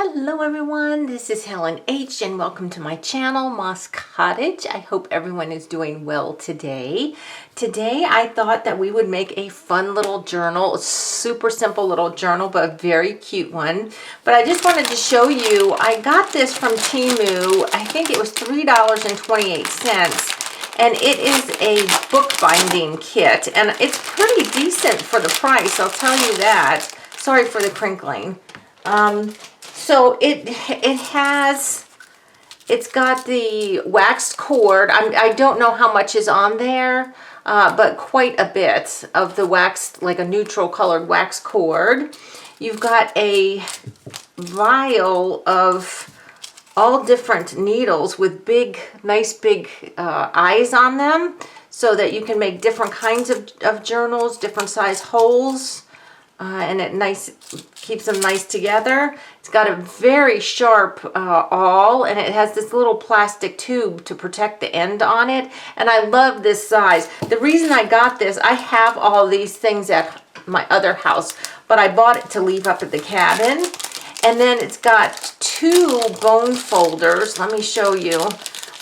Hello everyone, this is Helen H and welcome to my channel, Moss Cottage. I hope everyone is doing well today. Today I thought that we would make a fun little journal, a super simple little journal, but a very cute one. But I just wanted to show you, I got this from Temu, I think it was $3.28. And it is a bookbinding kit and it's pretty decent for the price, I'll tell you that. Sorry for the crinkling. So it's got the waxed cord. I don't know how much is on there, but quite a bit of the waxed, like a neutral colored wax cord. You've got a vial of all different needles with big, nice big eyes on them so that you can make different kinds of journals, different size holes. And it keeps them nice together. It's got a very sharp awl, and it has this little plastic tube to protect the end on it. And I love this size. The reason I got this, I have all these things at my other house, but I bought it to leave up at the cabin. And then it's got two bone folders. Let me show you.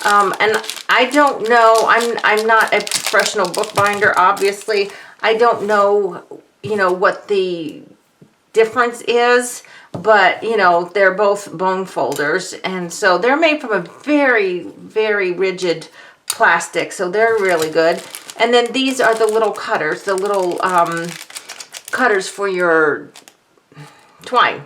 And I don't know. I'm not a professional bookbinder, obviously. I don't know, you know, what the difference is, but you know, they're both bone folders, and so they're made from a very, very rigid plastic, so they're really good. And then these are the little cutters, the little cutters for your twine.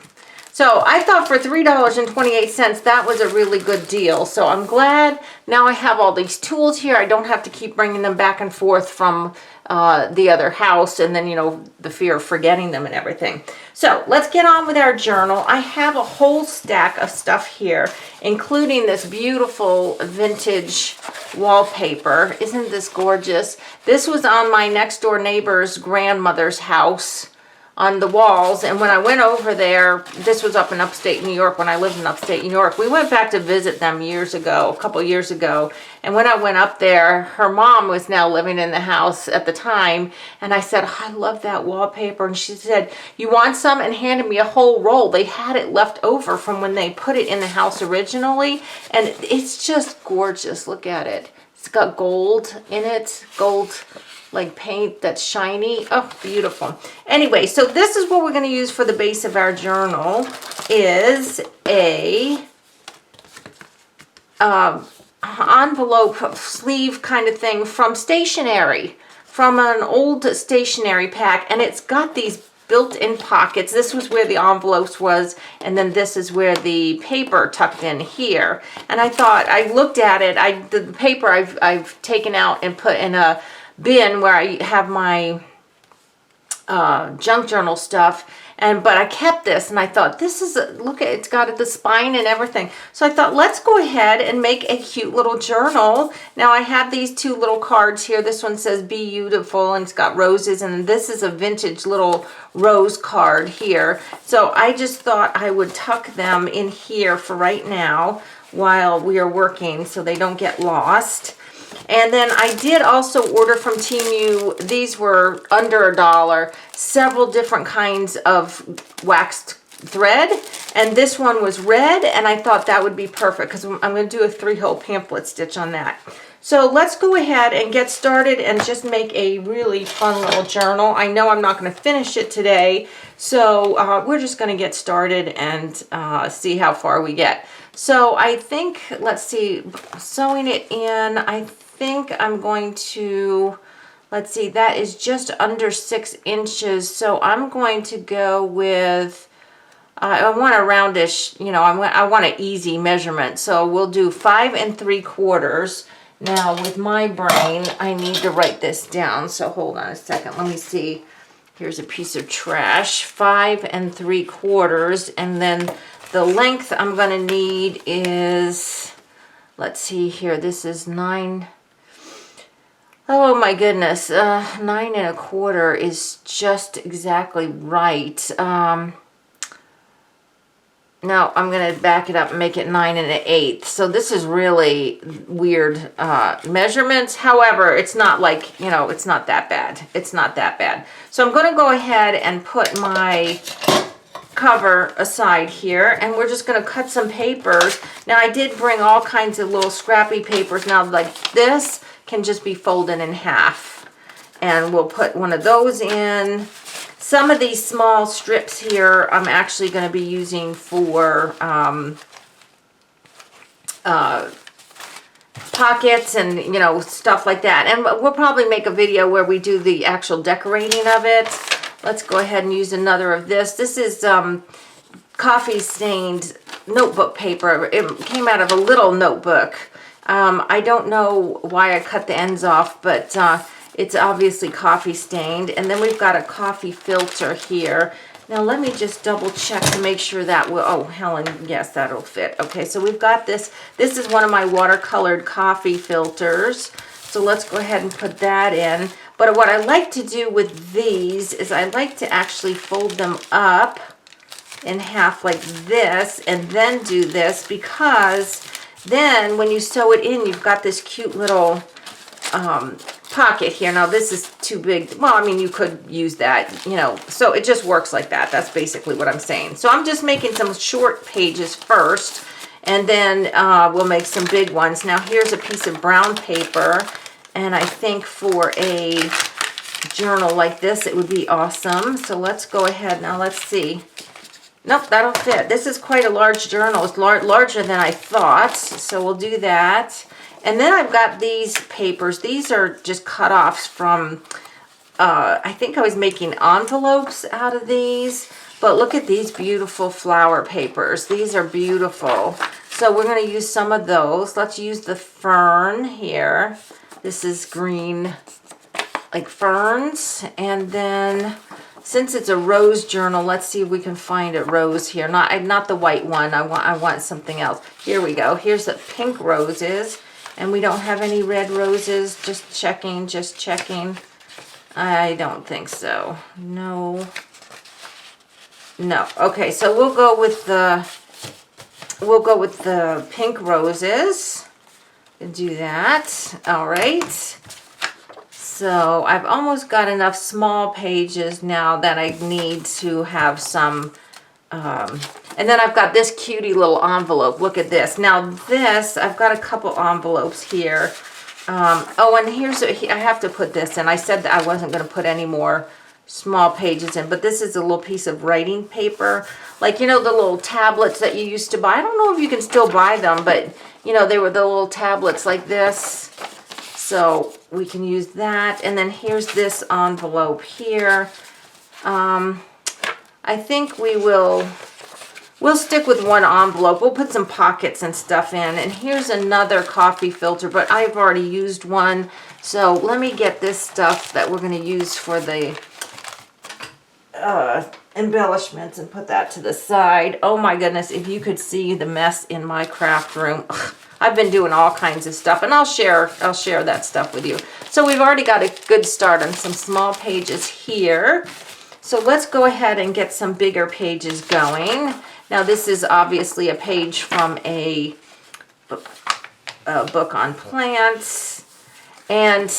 So I thought for $3.28 that was a really good deal. So I'm glad now I have all these tools here. I don't have to keep bringing them back and forth from the other house, and then, you know, the fear of forgetting them and everything. So let's get on with our journal. I have a whole stack of stuff here, including this beautiful vintage wallpaper. Isn't this gorgeous? This was on my next door neighbor's grandmother's house on the walls, and when I went over there, this was up in upstate New York when I lived in upstate New York. We went back to visit them years ago, a couple years ago, and when I went up there, her mom was now living in the house at the time, and I said, oh, I love that wallpaper, and she said, you want some? And handed me a whole roll. They had it left over from when they put it in the house originally, and it's just gorgeous. Look at it. It's got gold in it, gold like paint that's shiny. Oh, beautiful. Anyway, so this is what we're going to use for the base of our journal, is a envelope sleeve kind of thing from stationery, from an old stationery pack, and it's got these built-in pockets. This was where the envelopes was, and then this is where the paper tucked in here. And I thought, I looked at it, the paper I've taken out and put in a bin where I have my junk journal stuff, but I kept this, and I thought, this is look at, it's got the spine and everything. So I thought, let's go ahead and make a cute little journal. Now I have these two little cards here. This one says be beautiful, and it's got roses, and this is a vintage little rose card here. So I just thought I would tuck them in here for right now while we are working so they don't get lost. And then I did also order from Temu, these were under $1, several different kinds of waxed thread, and this one was red, and I thought that would be perfect because I'm going to do a 3-hole pamphlet stitch on that. So let's go ahead and get started and just make a really fun little journal. I know I'm not going to finish it today, so we're just going to get started and see how far we get. So I think, let's see, sewing it in, I think I'm going to, let's see, that is just under 6 inches. So I'm going to go with, I want a roundish, you know, I want an easy measurement. So we'll do 5 3/4. Now with my brain, I need to write this down. So hold on a second. Let me see. Here's a piece of trash. 5 3/4, and then the length I'm going to need is, let's see here, this is 9. Oh my goodness, 9 1/4 is just exactly right. Now I'm going to back it up and make it 9 1/8. So this is really weird measurements. However, it's not like, you know, it's not that bad. It's not that bad. So I'm going to go ahead and put my cover aside here, and we're just going to cut some papers. Now I did bring all kinds of little scrappy papers. Now like this can just be folded in half, and we'll put one of those in. Some of these small strips here I'm actually going to be using for pockets and, you know, stuff like that. And we'll probably make a video where we do the actual decorating of it. Let's go ahead and use another of this. This is coffee stained notebook paper. It came out of a little notebook. I don't know why I cut the ends off, but it's obviously coffee stained. And then we've got a coffee filter here. Now let me just double check to make sure that will, oh Helen, yes, that'll fit. Okay, so we've got this. This is one of my watercolored coffee filters. So let's go ahead and put that in. But what I like to do with these is I like to actually fold them up in half like this and then do this, because then when you sew it in, you've got this cute little pocket here. Now this is too big. Well, I mean, you could use that, you know, so it just works like that. That's basically what I'm saying. So I'm just making some short pages first, and then we'll make some big ones. Now here's a piece of brown paper, and I think for a journal like this, it would be awesome. So let's go ahead. Now let's see. Nope, that'll fit. This is quite a large journal. It's larger than I thought. So we'll do that. And then I've got these papers. These are just cut-offs from, I think I was making envelopes out of these. But look at these beautiful flower papers. These are beautiful. So we're going to use some of those. Let's use the fern here. This is green, like ferns. And then, since it's a rose journal, let's see if we can find a rose here. Not the white one. I want something else. Here we go. Here's the pink roses. And we don't have any red roses. Just checking, just checking. I don't think so. No. No. Okay, so we'll go with the pink roses. And do that. All right. So I've almost got enough small pages now that I need to have some. And then I've got this cutie little envelope. Look at this. Now this, I've got a couple envelopes here. Oh, and I have to put this in. I said that I wasn't going to put any more small pages in, but this is a little piece of writing paper. Like, you know, the little tablets that you used to buy. I don't know if you can still buy them, but, you know, they were the little tablets like this. So we can use that. And then here's this envelope here. I think we'll stick with one envelope. We'll put some pockets and stuff in. And here's another coffee filter, but I've already used one. So let me get this stuff that we're going to use for the embellishments and put that to the side. Oh my goodness, if you could see the mess in my craft room. Ugh, I've been doing all kinds of stuff, and I'll share that stuff with you. So we've already got a good start on some small pages here. So let's go ahead and get some bigger pages going. Now this is obviously a page from a book on plants. And,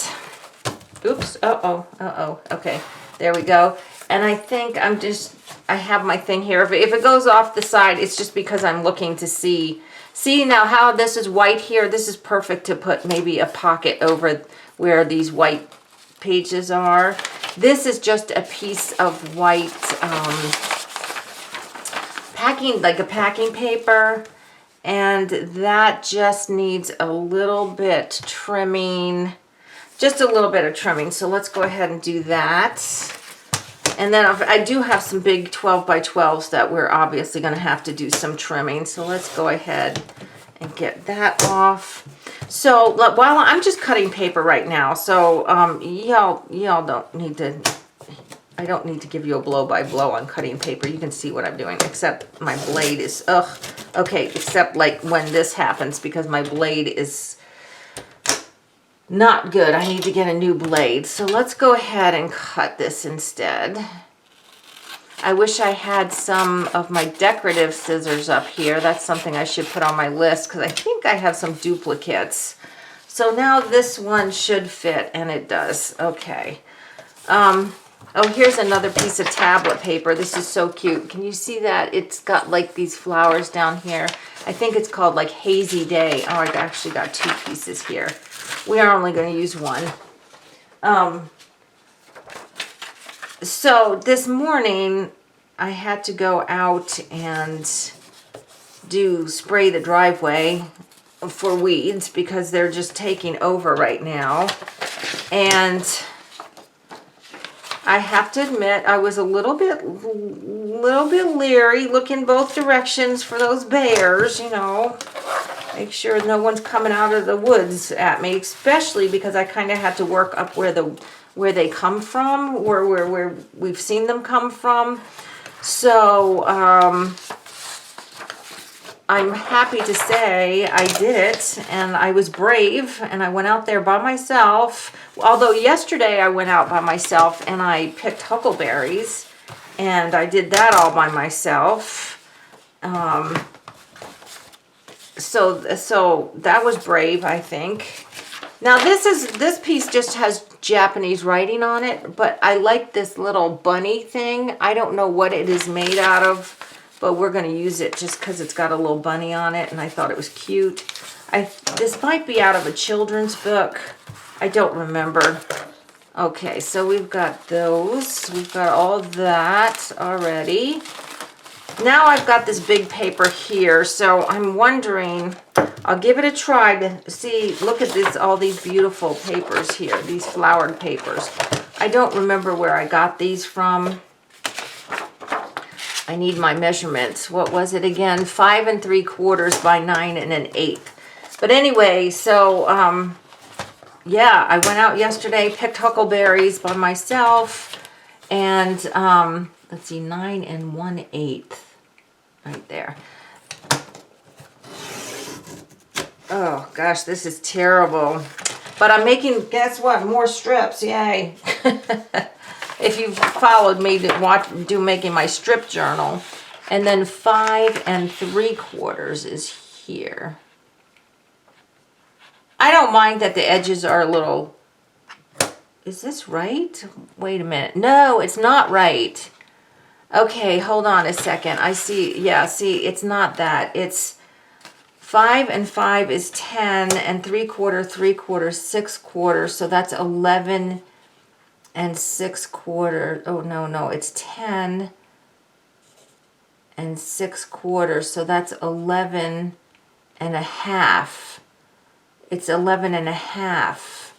oops, okay, there we go. And I think I have my thing here. If it goes off the side, it's just because I'm looking to see. See now how this is white here? This is perfect to put maybe a pocket over where these white pages are. This is just a piece of white packing paper, and that just needs a little bit trimming, just a little bit of trimming. So let's go ahead and do that. And then I do have some big 12 by 12s that we're obviously going to have to do some trimming. So let's go ahead and get that off. So while I'm just cutting paper right now, so y'all don't need to, I don't need to give you a blow by blow on cutting paper. You can see what I'm doing, except my blade is, okay, except like when this happens, because my blade is not good. I need to get a new blade. So let's go ahead and cut this instead. I wish I had some of my decorative scissors up here. That's something I should put on my list, because I think I have some duplicates. So now this one should fit, and it does. Okay. Oh, here's another piece of tablet paper. This is so cute. Can you see that? It's got like these flowers down here. I think it's called like Hazy Day. Oh, I actually got 2 pieces here. We are only going to use one. So this morning I had to go out and spray the driveway for weeds because they're just taking over right now. And I have to admit, I was a little bit leery, looking both directions for those bears, you know. Make sure no one's coming out of the woods at me, especially because I kind of had to work up where they come from, where we've seen them come from. So, I'm happy to say I did it, and I was brave, and I went out there by myself. Although yesterday I went out by myself and I picked huckleberries, and I did that all by myself. So that was brave, I think. Now this piece just has Japanese writing on it, but I like this little bunny thing. I don't know what it is made out of, but we're going to use it just because it's got a little bunny on it, and I thought it was cute. This might be out of a children's book. I don't remember. Okay, so we've got those. We've got all that already. Now I've got this big paper here, so I'm wondering, I'll give it a try to see, look at this, all these beautiful papers here, these flowered papers. I don't remember where I got these from. I need my measurements. What was it again? 5 3/4 by 9 1/8. But anyway, so yeah, I went out yesterday, picked huckleberries by myself, and let's see, 9 1/8 right there. Oh gosh, this is terrible. But I'm making, guess what, more strips, yay. If you've followed me to making my strip journal. And then 5 3/4 is here. I don't mind that the edges are a little, is this right? Wait a minute. No, it's not right. Okay, hold on a second. I see, yeah, see, it's not that. It's 5 and 5 is 10, and 3/4, 3/4, 6/4, so that's 11 and 6/4. Oh, no, it's 10 and 6/4, so that's 11 and a half. It's 11 and a half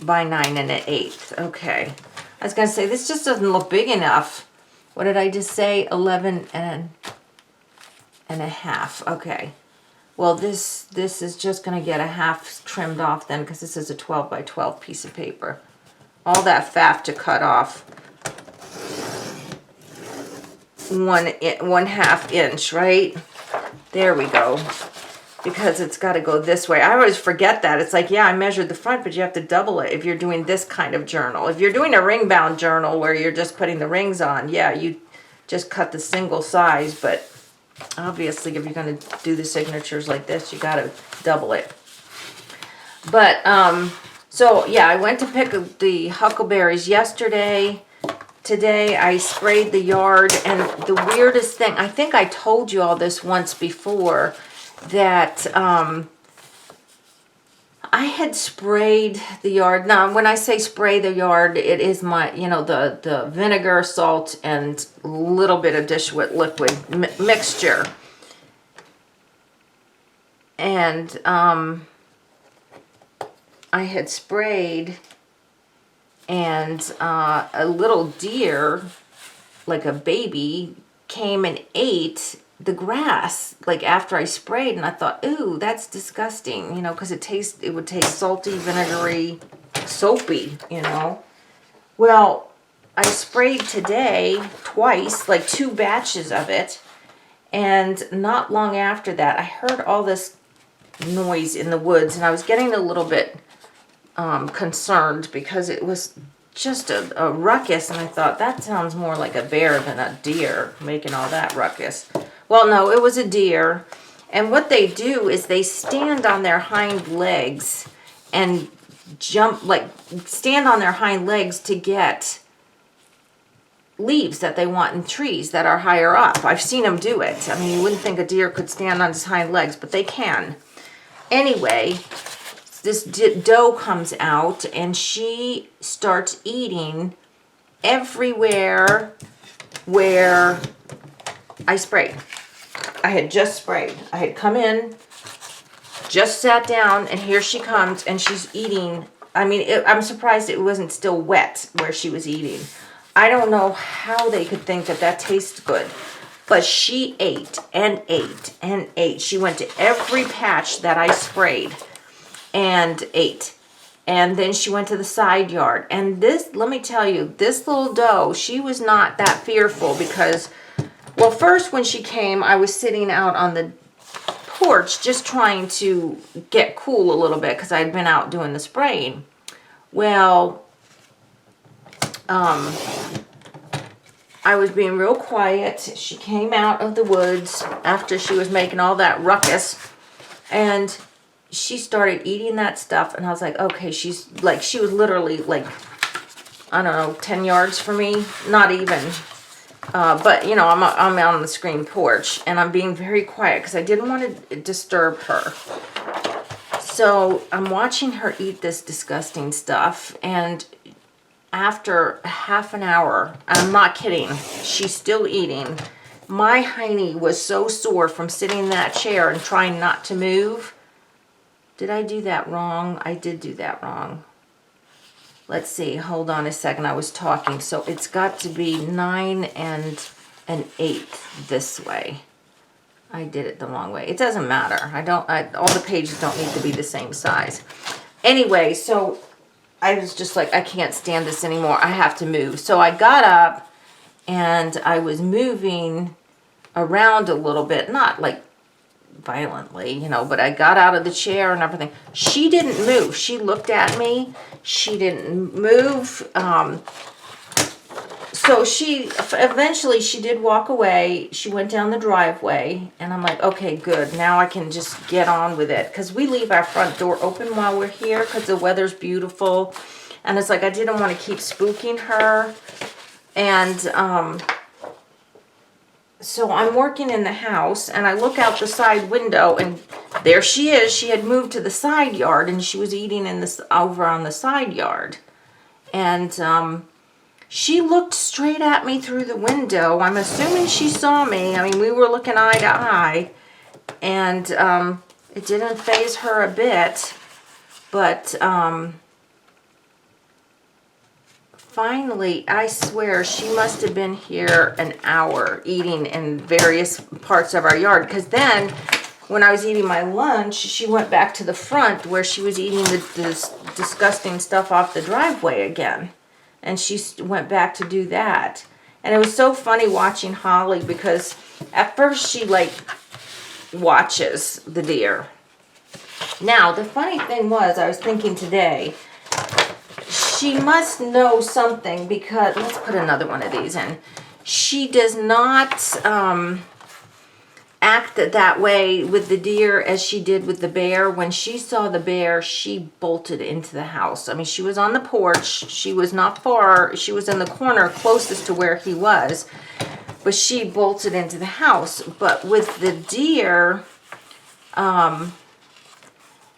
by 9 1/8. Okay. I was going to say, this just doesn't look big enough. What did I just say? 11 and a half. Okay. Well, this is just going to get a half trimmed off then, because this is a 12 by 12 piece of paper. All that faff to cut off 1/2 inch, right? There we go. Because it's got to go this way. I always forget that. It's like, yeah, I measured the front, but you have to double it if you're doing this kind of journal. If you're doing a ring-bound journal where you're just putting the rings on, yeah, you just cut the single size, but obviously if you're going to do the signatures like this, you got to double it. But, so yeah, I went to pick the huckleberries yesterday. Today I sprayed the yard, and the weirdest thing, I think I told you all this once before, that I had sprayed the yard. Now, when I say spray the yard, it is my, you know, the vinegar, salt, and a little bit of dishware liquid mixture. And I had sprayed, and a little deer, like a baby, came and ate the grass, like after I sprayed, and I thought, ooh, that's disgusting, you know, because it would taste salty, vinegary, soapy, you know. Well, I sprayed today twice, like 2 batches of it, and not long after that, I heard all this noise in the woods, and I was getting a little bit concerned because it was just a ruckus, and I thought, that sounds more like a bear than a deer making all that ruckus. Well, no, it was a deer, and what they do is they stand on their hind legs and jump, like stand on their hind legs to get leaves that they want in trees that are higher up. I've seen them do it. I mean, you wouldn't think a deer could stand on his hind legs, but they can. Anyway, this doe comes out and she starts eating everywhere where I sprayed. I had just sprayed. I had come in, just sat down, and here she comes and she's eating. I mean, I'm surprised it wasn't still wet where she was eating. I don't know how they could think that that tastes good. But she ate and ate and ate. She went to every patch that I sprayed and ate. And then she went to the side yard. And this, let me tell you, this little doe, she was not that fearful because, well, first when she came, I was sitting out on the porch just trying to get cool a little bit because I had been out doing the spraying. Well, I was being real quiet. She came out of the woods after she was making all that ruckus, and she started eating that stuff, and I was like, okay, she was literally like, I don't know, 10 yards from me, not even. But, you know, I'm out on the screen porch, and I'm being very quiet because I didn't want to disturb her. So I'm watching her eat this disgusting stuff, and after half an hour, I'm not kidding, she's still eating. My hiney was so sore from sitting in that chair and trying not to move. Did I do that wrong? I did do that wrong. Let's see, hold on a second, I was talking. So it's got to be 9 and an 8 this way. I did it the wrong way. It doesn't matter. All the pages don't need to be the same size. Anyway, so I was just like, I can't stand this anymore. I have to move. So I got up and I was moving around a little bit, not like violently, you know, but I got out of the chair and everything. She didn't move. She looked at me. She didn't move. So eventually she did walk away. She went down the driveway and I'm like, okay, good. Now I can just get on with it. Because we leave our front door open while we're here because the weather's beautiful. And it's like I didn't want to keep spooking her. And so I'm working in the house and I look out the side window and there she is. She had moved to the side yard and she was eating over on the side yard. And she looked straight at me through the window. I'm assuming she saw me. I mean, we were looking eye to eye. And it didn't faze her a bit. But finally, I swear, she must have been here an hour eating in various parts of our yard. Because then, when I was eating my lunch, she went back to the front where she was eating this disgusting stuff off the driveway again. And she went back to do that. And it was so funny watching Holly because at first she like watches the deer. Now, the funny thing was, I was thinking today, she must know something because, let's put another one of these in. She does not act that way with the deer as she did with the bear. When she saw the bear, she bolted into the house. I mean, she was on the porch. She was not far. She was in the corner closest to where he was. But she bolted into the house. But with the deer,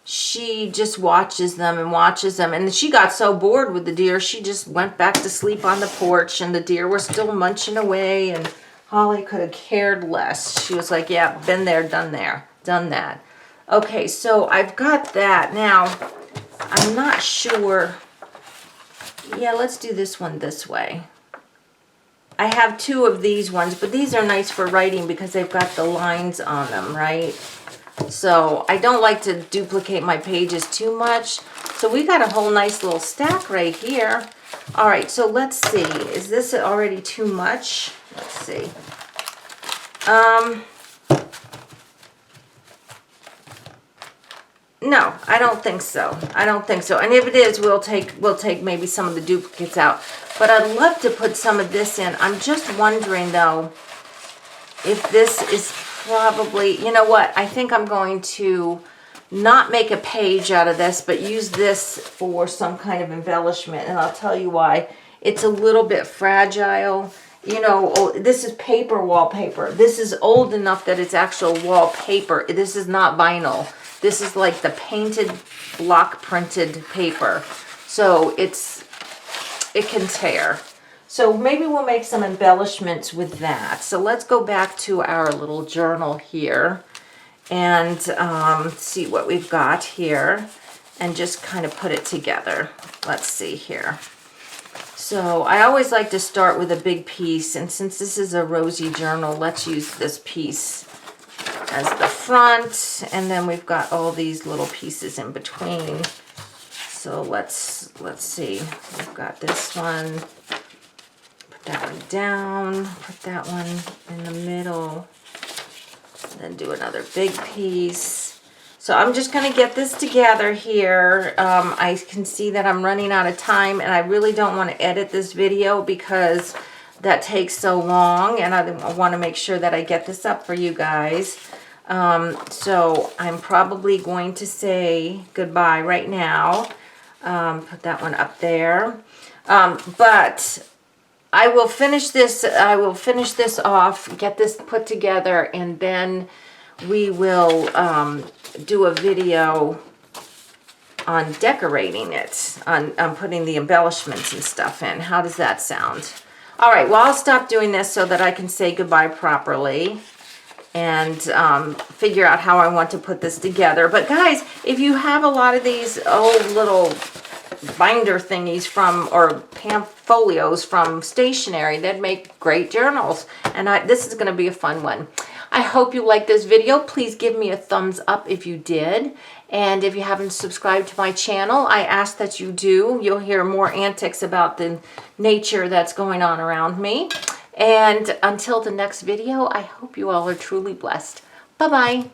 she just watches them and watches them. And she got so bored with the deer, she just went back to sleep on the porch. And the deer were still munching away. And Holly could have cared less. She was like, yeah, been there, done that. Okay, so I've got that. Now, I'm not sure. Yeah, let's do this one this way. I have 2 of these ones, but these are nice for writing because they've got the lines on them, right? So I don't like to duplicate my pages too much. So we got a whole nice little stack right here. All right, so let's see. Is this already too much? Let's see. No, I don't think so. I don't think so. And if it is, we'll take maybe some of the duplicates out. But I'd love to put some of this in. I'm just wondering though if this is probably, you know what? I think I'm going to not make a page out of this, but use this for some kind of embellishment. And I'll tell you why. It's a little bit fragile. you know, oh, this is paper wallpaper. This is old enough that it's actual wallpaper. This is not vinyl. This is like the painted block printed paper. So it can tear. So maybe we'll make some embellishments with that. So let's go back to our little journal here and see what we've got here and just kind of put it together. Let's see here. So I always like to start with a big piece, and since this is a rosy journal, let's use this piece as the front, and then we've got all these little pieces in between. So let's see. We've got this one. Put that one down. Put that one in the middle. Then do another big piece. So I'm just going to get this together here. I can see that I'm running out of time, and I really don't want to edit this video because that takes so long, and I want to make sure that I get this up for you guys. So I'm probably going to say goodbye right now. Put that one up there. But I will finish this. I will finish this off, get this put together, and then we will do a video on decorating it, on putting the embellishments and stuff in. How does that sound? All right, well, I'll stop doing this so that I can say goodbye properly and figure out how I want to put this together. But guys, if you have a lot of these old little binder thingies from, or folios from stationery, that make great journals. And this is going to be a fun one. I hope you liked this video. Please give me a thumbs up if you did. And if you haven't subscribed to my channel, I ask that you do. You'll hear more antics about the nature that's going on around me. And until the next video, I hope you all are truly blessed. Bye-bye.